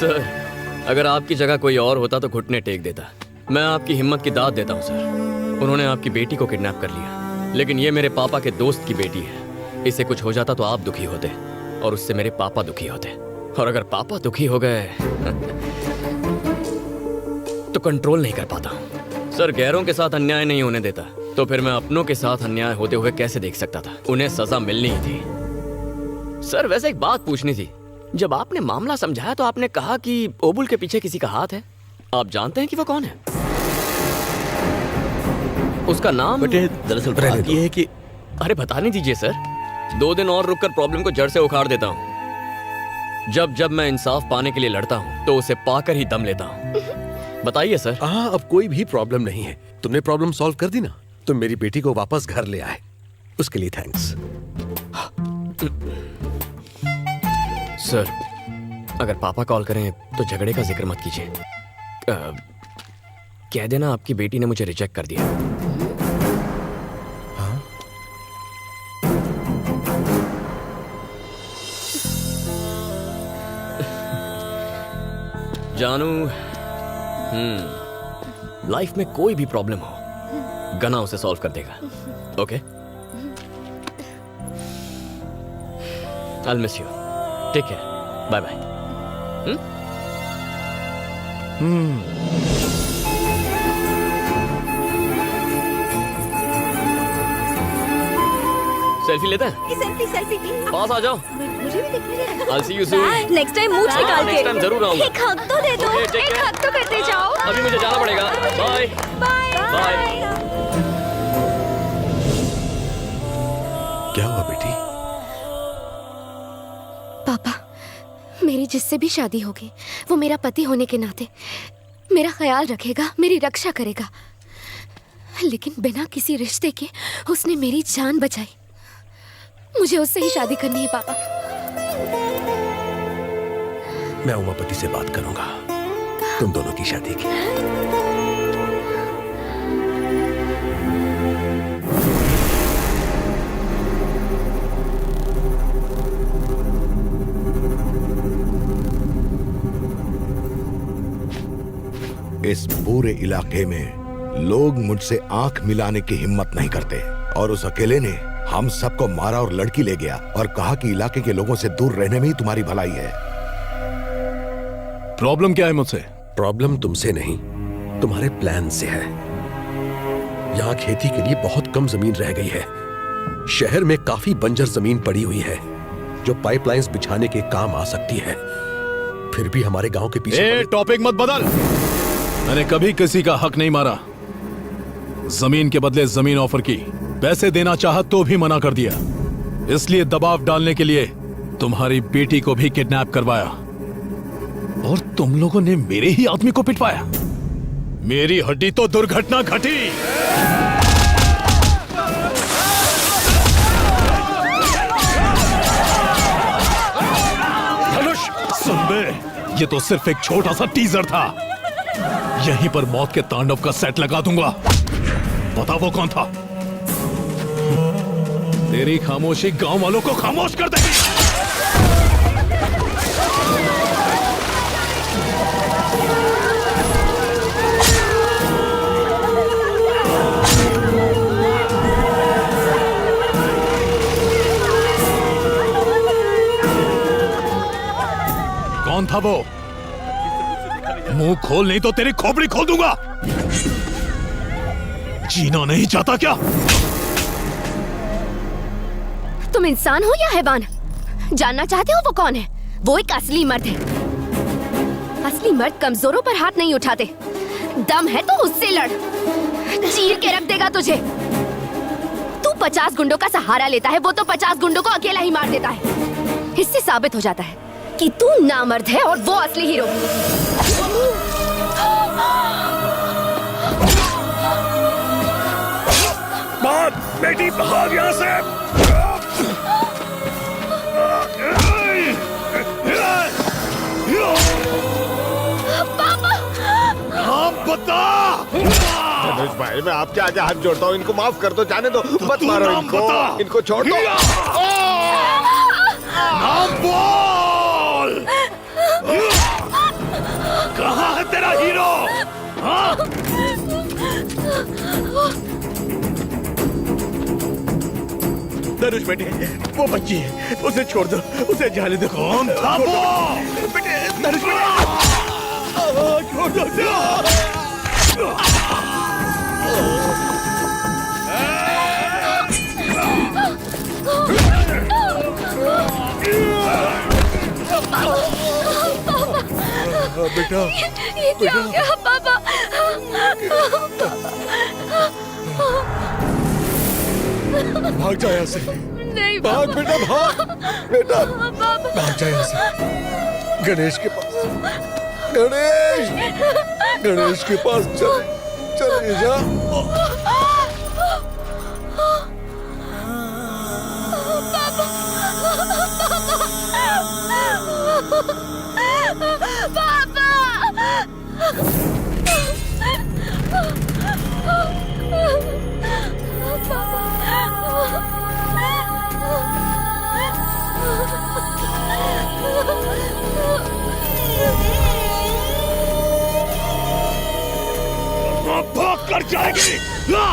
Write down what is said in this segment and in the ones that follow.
Sir, अगर आपकी जगह कोई और होता तो घुटने टेक देता। मैं आपकी हिम्मत की दाद देता हूँ सर। उन्होंने आपकी बेटी को किडनैप कर लिया, लेकिन ये मेरे पापा के दोस्त की बेटी है। इसे कुछ हो जाता तो आप दुखी होते और उससे मेरे पापा दुखी होते। और अगर पापा दुखी हो गए तो कंट्रोल नहीं कर पाता हूँ सर। गैरों के साथ अन्याय नहीं होने देता, तो फिर मैं अपनों के साथ अन्याय होते हुए कैसे देख सकता था? उन्हें सजा मिलनी ही थी। सर वैसे एक बात पूछनी थी। जब आपने मामला समझाया तो आपने कहा कि ओबुल के पीछे किसी का हाथ है। आप जानते हैं कि वो कौन है? उसका नाम? बेटे दरअसल बात ये है कि अरे बताने दीजिए सर, 2 दिन और रुककर प्रॉब्लम को जड़ से उखाड़ देता हूँ। जब जब मैं इंसाफ पाने के लिए लड़ता हूँ तो उसे पाकर ही दम लेता हूँ। बताइए सर। हाँ, अब कोई भी प्रॉब्लम नहीं है। तुमने प्रॉब्लम सॉल्व कर दी ना, तो मेरी बेटी को वापस घर ले आए, उसके लिए थैंक्स। सर अगर पापा कॉल करें तो झगड़े का जिक्र मत कीजिए। कह देना आपकी बेटी ने मुझे रिजेक्ट कर दिया। हाँ? जानू, लाइफ में कोई भी प्रॉब्लम हो, गना उसे सॉल्व कर देगा। Okay? I'll miss you. Take care, bye bye. Selfie लेते हैं? सेल्फी पास आ जाओ। मुझे भी दिखने दे। I'll see you soon. Next time मूछ निकाल के नेक्स्ट टाइम जरूर आऊंगा। एक हक तो दे दो। Okay, take एक care. हक तो करते जाओ। अभी मुझे जाना पड़ेगा। Bye bye. क्या हुआ बेटी? पापा, मेरी जिससे भी शादी होगी वो मेरा पति होने के नाते मेरा ख्याल रखेगा, मेरी रक्षा करेगा। लेकिन बिना किसी रिश्ते के उसने मेरी जान बचाई। मुझे उससे ही शादी करनी है पापा। मैं उमापति से बात करूंगा तुम दोनों की शादी की। इस पूरे इलाके में लोग मुझसे आंख मिलाने की हिम्मत नहीं करते, और उस अकेले ने हम सबको मारा और लड़की ले गया और कहा कि इलाके के लोगों से दूर रहने में ही तुम्हारी भलाई है। प्रॉब्लम क्या है मुझसे? प्रॉब्लम तुमसे नहीं, तुम्हारे प्लान से है। यहाँ खेती के लिए बहुत कम जमीन रह गई है। शहर में काफी बंजर जमीन पड़ी हुई है जो पाइपलाइंस बिछाने के काम आ सकती है। फिर भी हमारे गांव के पीछे टॉपिक मत बदल। मैंने कभी किसी का हक नहीं मारा। जमीन के बदले जमीन ऑफर की, पैसे देना चाहा तो भी मना कर दिया। इसलिए दबाव डालने के लिए तुम्हारी बेटी को भी किडनैप करवाया और तुम लोगों ने मेरे ही आदमी को पिटवाया। मेरी हड्डी तो दुर्घटना घटी। धनुष सुन बे, ये तो सिर्फ एक छोटा सा टीजर था। यहीं पर मौत के तांडव का सेट लगा दूंगा। बता वो कौन था? तेरी खामोशी गांव वालों को खामोश कर देगी। कौन था वो? मुंह खोल, नहीं तो तेरी खोपड़ी खोल दूंगा। जीना नहीं चाहता क्या? तुम इंसान हो या हैवान? जानना चाहते हो वो कौन है? वो एक असली मर्द है। असली मर्द कमजोरों पर हाथ नहीं उठाते। दम है तो उससे लड़, चीर के रख देगा तुझे। तू 50 गुंडों का सहारा लेता है, वो तो 50 गुंडों को अकेला ही मार देता है। इससे साबित हो जाता है कि तू नामर्द है और वो असली हीरो। बेटी भाग यहाँ से। पापा! हाँ बता। धनुष भाई, मैं आपके आगे हाथ जोड़ता हूँ, इनको माफ कर दो, जाने दो, मत तू मारो नाम इनको, बता। इनको छोड़ दो। नाम बोल। गया हीरो? हाँ? धनुष बेटे, वो बच्ची है, उसे छोड़ दो, उसे जाने दो। कौन था वो? बेटे, धनुष बेटे, छोड़ दो उसे। बेटा, ये क्या हो गया पापा? भाग जा यहाँ से। नहीं भाग बेटा, भाग बेटा, पापा। भाग जा यहाँ से। गणेश के पास, गणेश, गणेश के पास चले जा। भाग कर जाएगी। ला!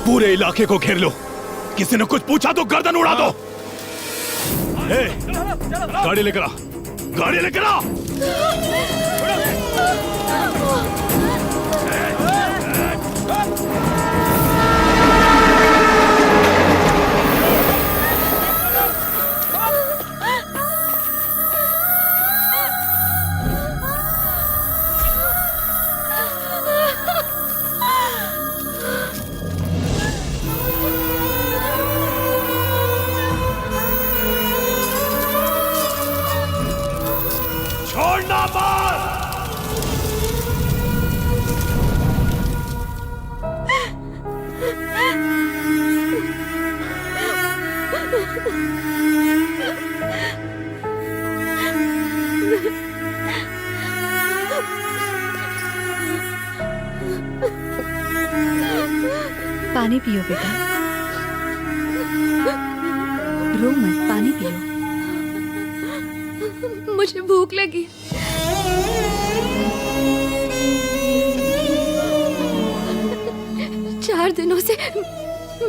पूरे इलाके को घेर लो। किसी ने कुछ पूछा तो गर्दन उड़ा दो। ए, गाड़ी लेकर आ, गाड़ी लेकर आ। छोड़ना मत। पानी पियो बेटा, रो मत, पानी पियो। मुझे भूख लगी। चार दिनों से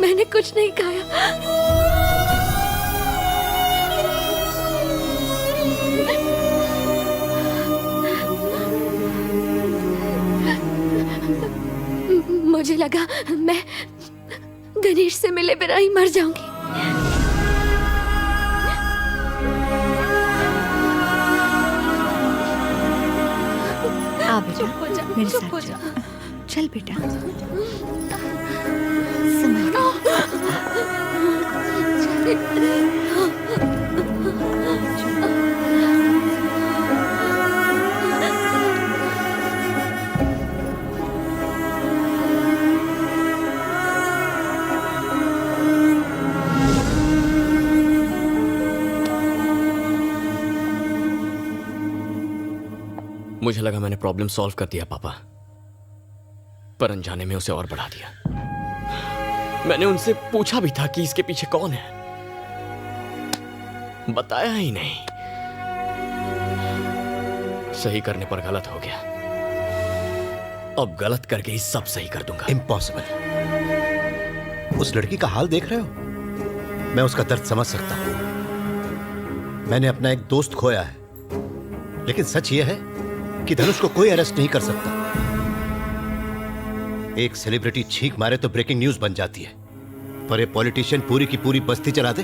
मैंने कुछ नहीं खाया। मुझे लगा मैं गणेश से मिले बिना ही मर जाऊंगी। आ बेटा, मेरे साथ चल। चल बेटा, संभल कर। मुझे लगा मैंने प्रॉब्लम सॉल्व कर दिया पापा, पर अनजाने में उसे और बढ़ा दिया। मैंने उनसे पूछा भी था कि इसके पीछे कौन है, बताया ही नहीं। सही करने पर गलत हो गया, अब गलत करके ही सब सही कर दूंगा। इम्पॉसिबल। उस लड़की का हाल देख रहे हो? मैं उसका दर्द समझ सकता हूं। मैंने अपना एक दोस्त खोया है, लेकिन सच यह है कि धनुष को कोई अरेस्ट नहीं कर सकता। एक सेलिब्रिटी छींक मारे तो ब्रेकिंग न्यूज बन जाती है, पर एक पॉलिटिशियन पूरी की पूरी बस्ती चला दे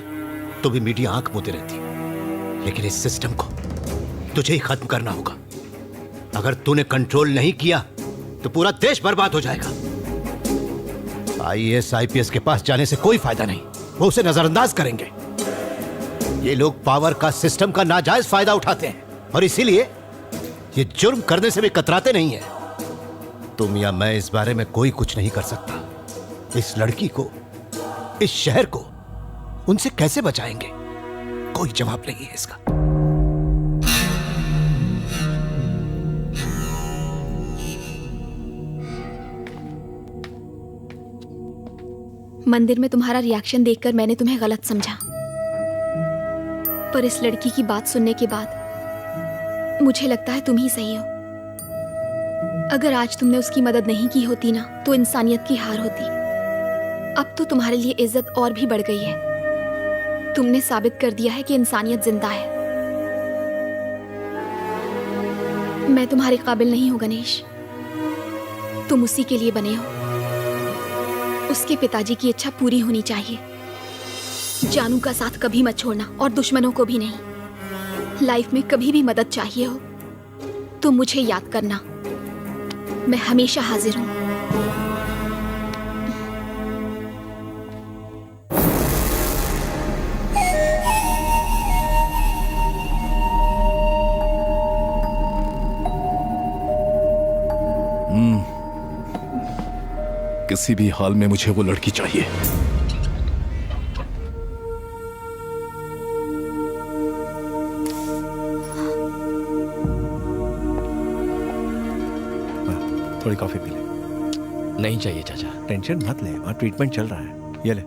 तो भी मीडिया आंख मूंदे रहती है। लेकिन इस सिस्टम को तुझे ही खत्म करना होगा। अगर तूने कंट्रोल नहीं किया तो पूरा देश बर्बाद हो जाएगा। आईएएस आईपीएस के पास जाने से कोई फायदा नहीं, वो उसे नजरअंदाज करेंगे। ये लोग पावर का, सिस्टम का नाजायज फायदा उठाते हैं और इसीलिए ये जुर्म करने से भी कतराते नहीं है। तुम या मैं इस बारे में कोई कुछ नहीं कर सकता। इस लड़की को, इस शहर को उनसे कैसे बचाएंगे, कोई जवाब नहीं है इसका। मंदिर में तुम्हारा रिएक्शन देखकर मैंने तुम्हें गलत समझा, पर इस लड़की की बात सुनने के बाद मुझे लगता है तुम ही सही हो। अगर आज तुमने उसकी मदद नहीं की होती ना, तो इंसानियत की हार होती। अब तो तुम्हारे लिए इज्जत और भी बढ़ गई है। तुमने साबित कर दिया है कि इंसानियत जिंदा है। मैं तुम्हारे काबिल नहीं हूं गणेश, तुम उसी के लिए बने हो। उसके पिताजी की इच्छा पूरी होनी चाहिए। जानू का साथ कभी मत छोड़ना, और दुश्मनों को भी नहीं। लाइफ में कभी भी मदद चाहिए हो तो मुझे याद करना, मैं हमेशा हाजिर हूं। किसी भी हाल में मुझे वो लड़की चाहिए। थोड़ी कॉफी पी ले। नहीं चाहिए चाचा। टेंशन मत ले, वहाँ ट्रीटमेंट चल रहा है। ये ले।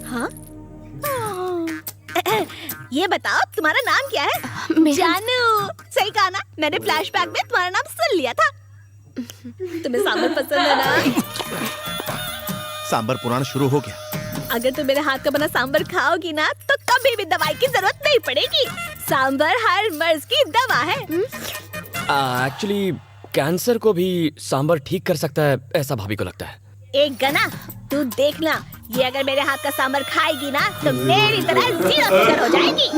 हाँ? ये बताओ तुम्हारा नाम क्या है? जानू। सही कहा ना, मैंने फ्लैशबैक में तुम्हारा नाम सुन लिया था। तुम्हें सांबर पसंद है ना? सांबर पुराना शुरू हो गया। अगर तुम मेरे हाथ का बना सांबर खाओगी ना, तो कभी भी दवाई की जरूरत नहीं पड़ेगी। सांबर हर मर्ज की दवा है। एक्चुअली कैंसर को भी सांबर ठीक कर सकता है, ऐसा भाभी को लगता है। एक गना, तू देखना, ये अगर मेरे हाथ का सांबर खाएगी ना, तो मेरी तरह जीरो फिगर हो जाएगी।